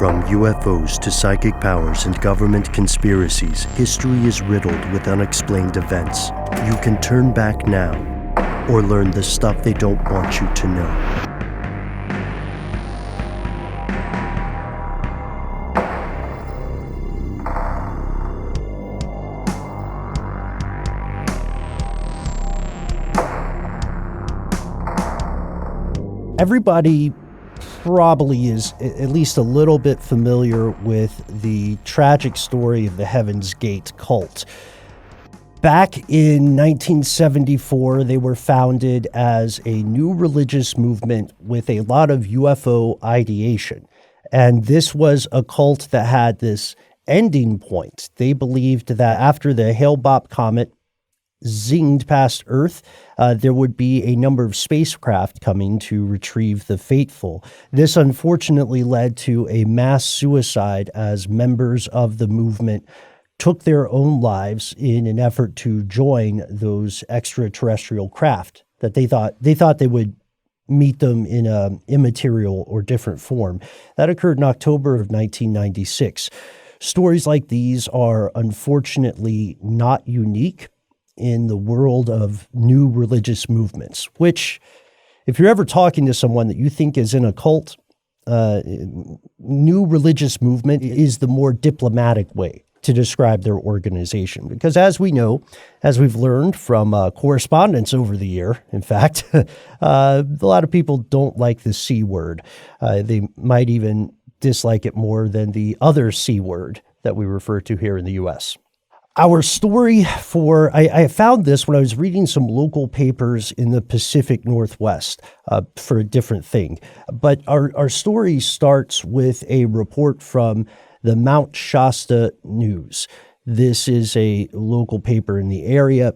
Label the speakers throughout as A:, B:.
A: From UFOs to psychic powers and government conspiracies, history is riddled with unexplained events. You can turn back now, or learn the stuff they don't want you to know.
B: Everybody probably is at least a little bit familiar with the tragic story of the Heaven's Gate cult. Back in 1974, they were founded as a new religious movement with a lot of UFO ideation. And this was a cult that had this ending point. They believed that after the Hale-Bopp comet zinged past Earth, there would be a number of spacecraft coming to retrieve the faithful. This unfortunately led to a mass suicide as members of the movement took their own lives in an effort to join those extraterrestrial craft that they thought they would meet them in a immaterial or different form. That occurred in October of 1996. Stories like these are unfortunately not unique in the world of new religious movements, which, if you're ever talking to someone that you think is in a cult, new religious movement is the more diplomatic way to describe their organization. Because as we know, as we've learned from correspondence over the year, in fact, a lot of people don't like the C word. They might even dislike it more than the other C word that we refer to here in the U.S. Our story I found this when I was reading some local papers in the Pacific Northwest for a different thing. But our story starts with a report from the Mount Shasta News. This is a local paper in the area,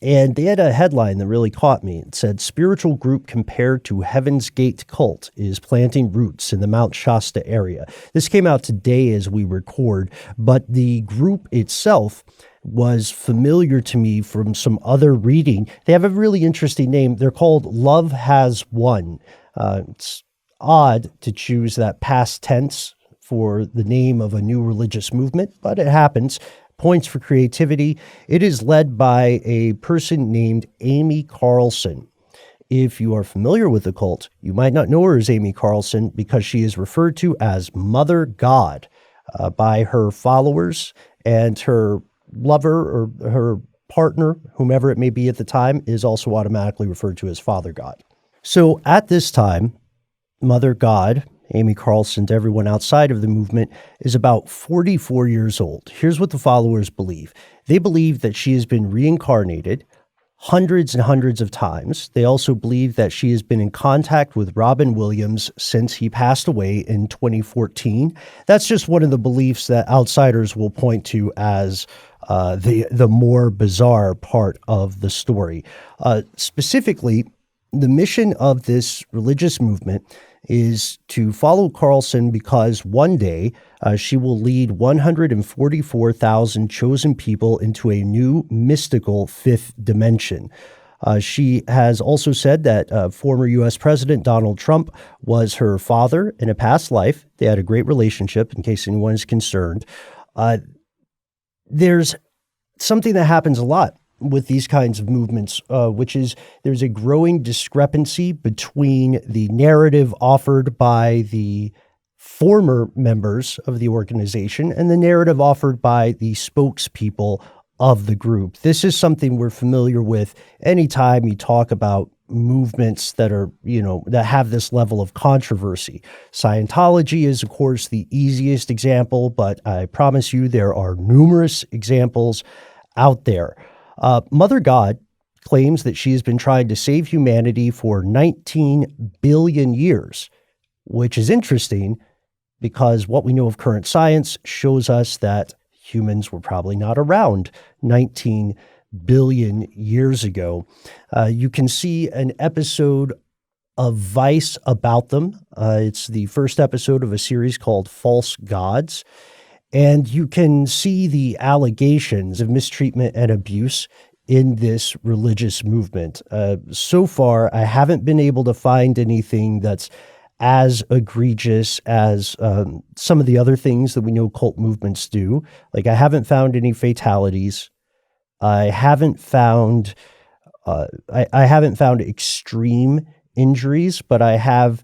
B: and they had a headline that really caught me. It said, "Spiritual group compared to Heaven's Gate cult is planting roots in the Mount Shasta area." This came out today as we record, but the group itself was familiar to me from some other reading. They have a really interesting name. They're called Love Has Won. It's odd to choose that past tense for the name of a new religious movement, but it happens. Points for creativity. It is led by a person named Amy Carlson. If you are familiar with the cult, you might not know her as Amy Carlson because she is referred to as Mother God by her followers, and her lover or her partner, whomever it may be at the time, is also automatically referred to as Father God. So at this time, Mother God, Amy Carlson, to everyone outside of the movement, is about 44 years old. Here's what the followers believe. They believe that she has been reincarnated hundreds and hundreds of times. They also believe that she has been in contact with Robin Williams since he passed away in 2014. That's just one of the beliefs that outsiders will point to as the more bizarre part of the story. Specifically, the mission of this religious movement is to follow Carlson because one day she will lead 144,000 chosen people into a new mystical fifth dimension. She has also said that former U.S. President Donald Trump was her father in a past life. They had a great relationship, in case anyone is concerned. There's something that happens a lot with these kinds of movements, which is there's a growing discrepancy between the narrative offered by the former members of the organization and the narrative offered by the spokespeople of the group. This is something we're familiar with anytime you talk about movements that are, that have this level of controversy. Scientology is, of course, the easiest example, but I promise you there are numerous examples out there. Mother God claims that she has been trying to save humanity for 19 billion years, which is interesting because what we know of current science shows us that humans were probably not around 19 billion years ago. You can see an episode of Vice about them. It's the first episode of a series called False Gods. And you can see the allegations of mistreatment and abuse in this religious movement. So far, I haven't been able to find anything that's as egregious as some of the other things that we know cult movements do. Like, I haven't found any fatalities. I haven't found I haven't found extreme injuries, but I have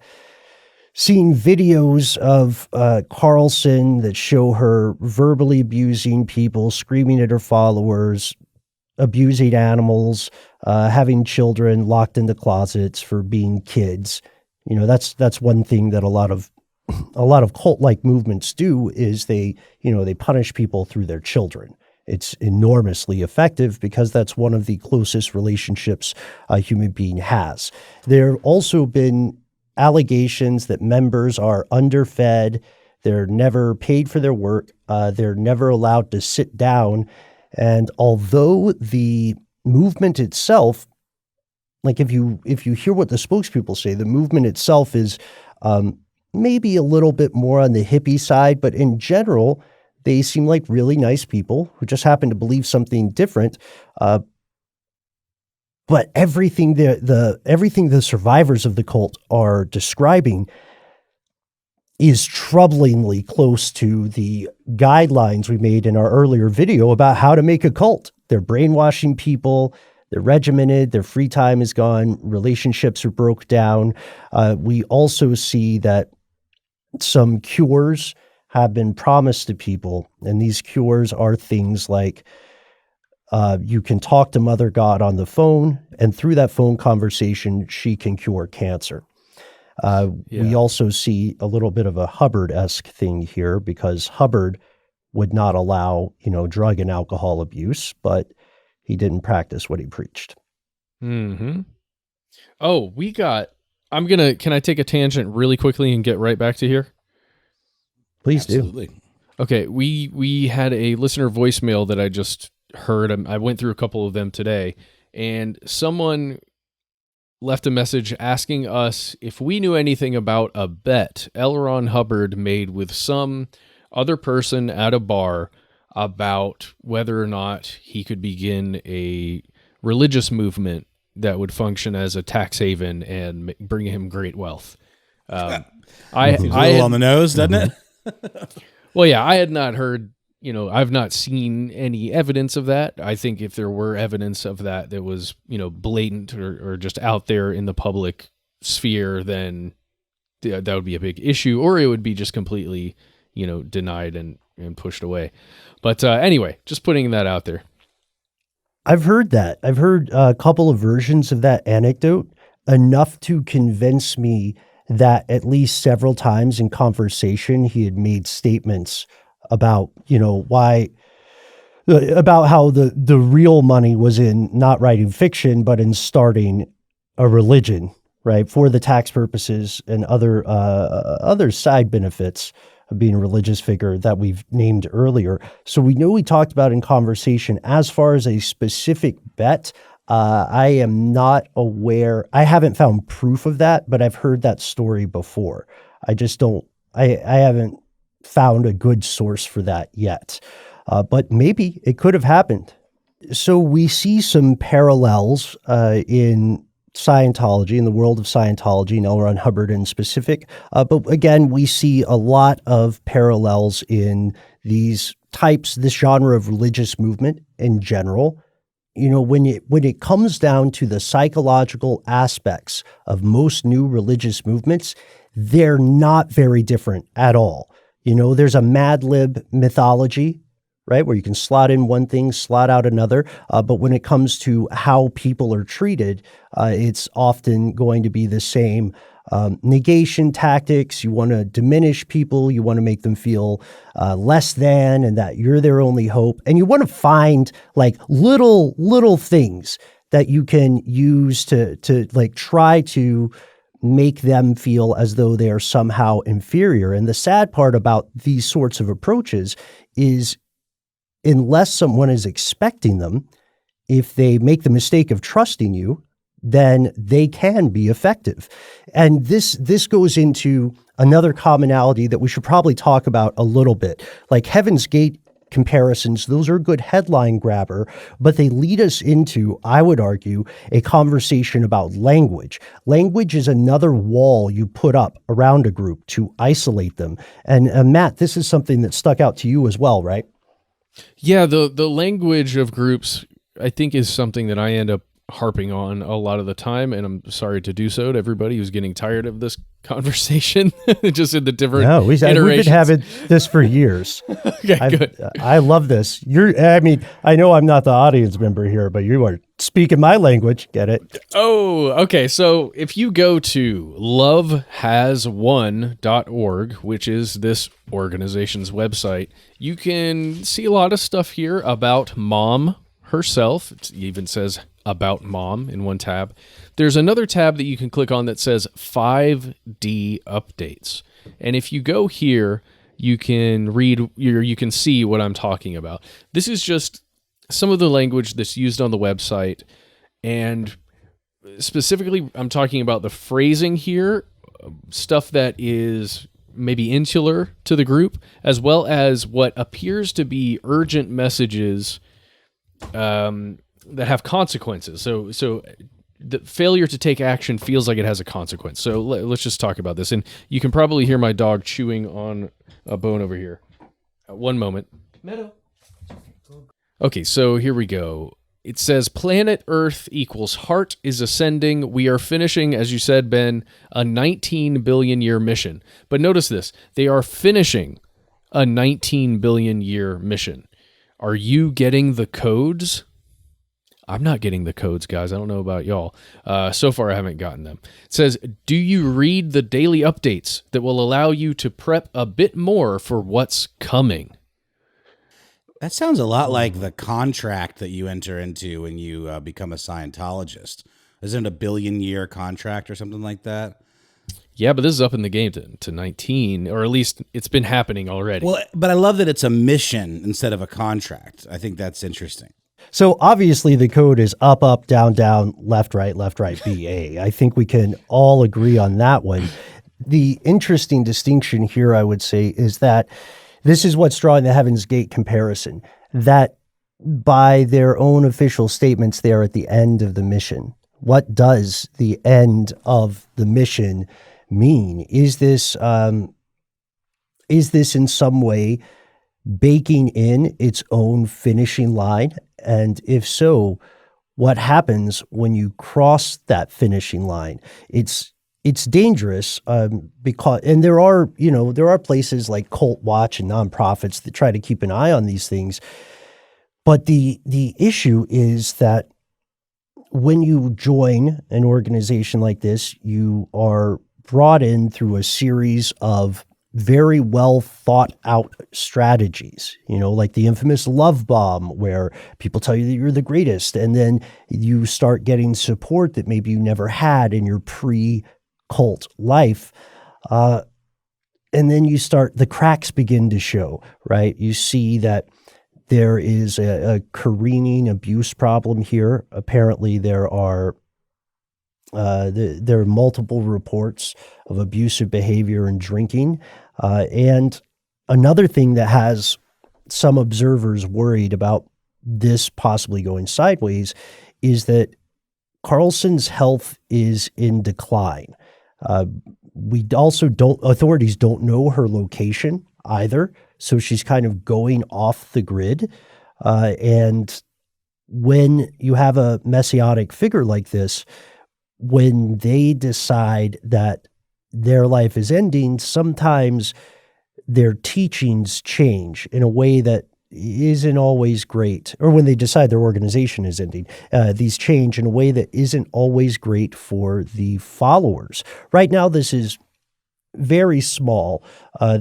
B: seen videos of Carlson that show her verbally abusing people, screaming at her followers, abusing animals, having children locked into closets for being kids. You know, that's one thing that a lot of cult-like movements do, is they punish people through their children. It's enormously effective because that's one of the closest relationships a human being has. There have also been allegations that members are underfed, they're never paid for their work, they're never allowed to sit down. And although the movement itself, like if you hear what the spokespeople say, the movement itself is maybe a little bit more on the hippie side, but in general, they seem like really nice people who just happen to believe something different. But everything the survivors of the cult are describing is troublingly close to the guidelines we made in our earlier video about how to make a cult. They're brainwashing people, they're regimented, their free time is gone, relationships are broke down. We also see that some cures have been promised to people, and these cures are things like you can talk to Mother God on the phone, and through that phone conversation, she can cure cancer. We also see a little bit of a Hubbard-esque thing here, because Hubbard would not allow, drug and alcohol abuse, but he didn't practice what he preached.
C: Mm-hmm. Oh, can I take a tangent really quickly and get right back to here?
B: Please
D: Absolutely.
B: do.
C: Okay, we had a listener voicemail that I just heard. I went through a couple of them today, and someone left a message asking us if we knew anything about a bet L. Ron Hubbard made with some other person at a bar about whether or not he could begin a religious movement that would function as a tax haven and bring him great wealth.
D: Seems a little on the nose, doesn't it?
C: Well, yeah, I had not heard, I've not seen any evidence of that. I think if there were evidence of that was, blatant or just out there in the public sphere, then that would be a big issue, or it would be just completely, denied and pushed away. But anyway, just putting that out there.
B: I've heard that. I've heard a couple of versions of that anecdote, enough to convince me that at least several times in conversation, he had made statements about, about how the real money was in not writing fiction, but in starting a religion, right? For the tax purposes and other side benefits of being a religious figure that we've named earlier. So we know we talked about in conversation. As far as a specific bet, I am not aware. I haven't found proof of that, but I've heard that story before. I haven't found a good source for that yet. But maybe it could have happened. So we see some parallels in Scientology, in the world of Scientology, and L. Ron Hubbard in specific. But again, we see a lot of parallels in this genre of religious movement in general. When it comes down to the psychological aspects of most new religious movements, they're not very different at all. There's a Mad Lib mythology, right, where you can slot in one thing, slot out another. But when it comes to how people are treated, it's often going to be the same negation tactics. You want to diminish people. You want to make them feel less than, and that you're their only hope. And you want to find like little things that you can use to like try to make them feel as though they are somehow inferior. And the sad part about these sorts of approaches is, unless someone is expecting them, if they make the mistake of trusting you, then they can be effective. And this goes into another commonality that we should probably talk about a little bit. Like Heaven's Gate comparisons. Those are a good headline grabber, but they lead us into, I would argue, a conversation about language. Language is another wall you put up around a group to isolate them. And Matt, this is something that stuck out to you as well, right?
C: Yeah, the language of groups, I think, is something that I end up harping on a lot of the time, and I'm sorry to do so to everybody who's getting tired of this conversation, just in the different
B: we've
C: iterations.
B: been having this for years.
C: Okay, good.
B: I love this. I know I'm not the audience member here, but you are speaking my language. Get it?
C: Oh, okay. So if you go to lovehasone.org, which is this organization's website, you can see a lot of stuff here about Mom herself. It even says About Mom in one tab. There's another tab that you can click on that says 5D updates. And if you go here, you can you can see what I'm talking about. This is just some of the language that's used on the website. And specifically, I'm talking about the phrasing here, stuff that is maybe insular to the group, as well as what appears to be urgent messages that have consequences. So the failure to take action feels like it has a consequence. So let's just talk about this. And you can probably hear my dog chewing on a bone over here. One moment. Meadow. Okay, so here we go. It says planet Earth equals heart is ascending. We are finishing, as you said, Ben, a 19 billion year mission. But notice this. They are finishing a 19 billion year mission. Are you getting the codes? I'm not getting the codes, guys. I don't know about y'all. So far, I haven't gotten them. It says, do you read the daily updates that will allow you to prep a bit more for what's coming?
D: That sounds a lot like the contract that you enter into when you become a Scientologist. Isn't it a 1 billion year contract or something like that?
C: Yeah, but this is up in the game to 19, or at least it's been happening already.
D: Well, but I love that it's a mission instead of a contract. I think that's interesting.
B: So obviously the code is up, up, down, down, left, right, BA. I think we can all agree on that one. The interesting distinction here, I would say, is that this is what's drawing the Heaven's Gate comparison, that by their own official statements, they are at the end of the mission. What does the end of the mission mean? Is this in some way baking in its own finishing line? And if so, what happens when you cross that finishing line? It's dangerous because, and there are places like Cult Watch and nonprofits that try to keep an eye on these things. But the issue is that when you join an organization like this, you are brought in through a series of very well thought out strategies, like the infamous love bomb, where people tell you that you're the greatest. And then you start getting support that maybe you never had in your pre-cult life. And then the cracks begin to show, right? You see that there is a careening abuse problem here. Apparently there are multiple reports of abusive behavior and drinking. And another thing that has some observers worried about this possibly going sideways is that Carlson's health is in decline. Authorities don't know her location either. So she's kind of going off the grid. And when you have a messianic figure like this, when they decide that their life is ending, sometimes their teachings change in a way that isn't always great. Or when they decide their organization is ending, these change in a way that isn't always great for the followers. Right now, this is very small. I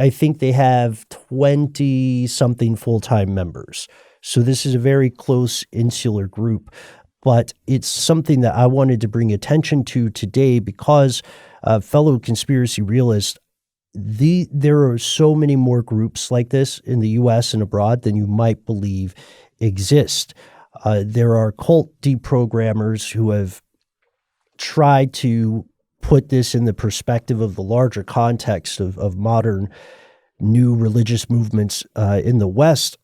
B: think they have 20-something full-time members. So this is a very close, insular group. But it's something that I wanted to bring attention to today because, fellow conspiracy realists, there are so many more groups like this in the U.S. and abroad than you might believe exist. There are cult deprogrammers who have tried to put this in the perspective of the larger context of modern new religious movements in the West.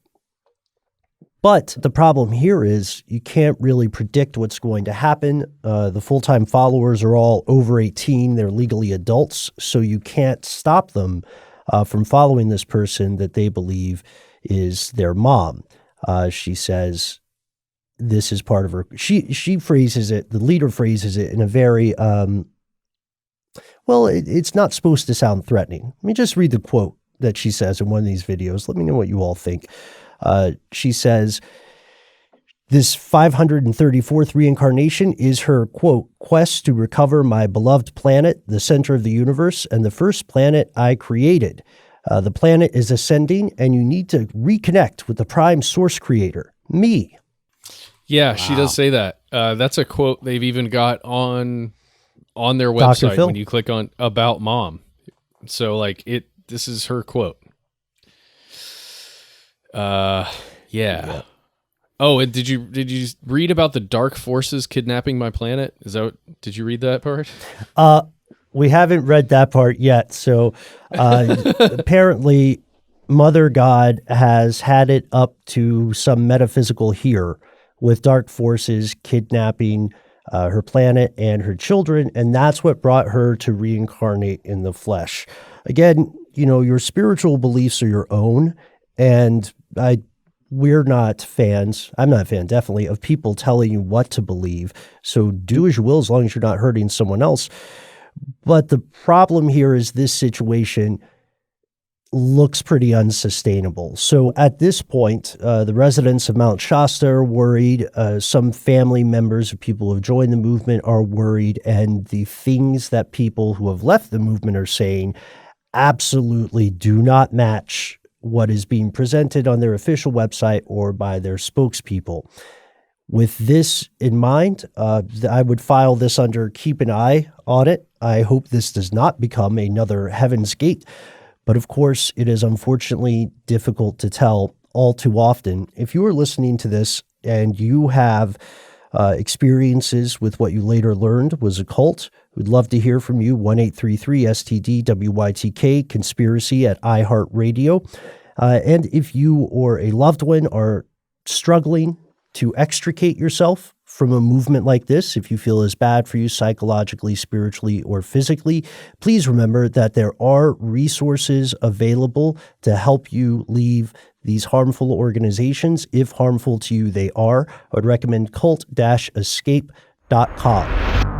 B: But the problem here is you can't really predict what's going to happen. The full-time followers are all over 18. They're legally adults, so you can't stop them from following this person that they believe is their mom. She says this is part of her. She phrases it, the leader phrases it in a very, it's not supposed to sound threatening. Let me just read the quote that she says in one of these videos. Let me know what you all think. She says, this 534th reincarnation is her, quote, quest to recover my beloved planet, the center of the universe, and the first planet I created. The planet is ascending, and you need to reconnect with the prime source creator, me.
C: Yeah, she does say that. That's a quote they've even got on their
B: Dr.
C: website
B: Phil.
C: when you click on About Mom. So this is her quote. Yeah. Oh, and did you read about the dark forces kidnapping my planet? Did you read that part?
B: We haven't read that part yet. So apparently Mother God has had it up to some metaphysical here with dark forces kidnapping her planet and her children, and that's what brought her to reincarnate in the flesh. Again, your spiritual beliefs are your own, and we're not fans. I'm not a fan, definitely, of people telling you what to believe. So do as you will, as long as you're not hurting someone else. But the problem here is this situation looks pretty unsustainable. So at this point, the residents of Mount Shasta are worried. Some family members of people who have joined the movement are worried. And the things that people who have left the movement are saying absolutely do not match what is being presented on their official website or by their spokespeople. With this in mind, I would file this under keep an eye on it. I hope this does not become another Heaven's Gate. But of course, it is unfortunately difficult to tell all too often. If you are listening to this and you have experiences with what you later learned was a cult, we'd love to hear from you. 1-833-STD-WYTK, conspiracy at iHeartRadio. And if you or a loved one are struggling to extricate yourself from a movement like this, if you feel it's bad for you psychologically, spiritually, or physically, please remember that there are resources available to help you leave these harmful organizations. If harmful to you they are, I would recommend cult-escape.com.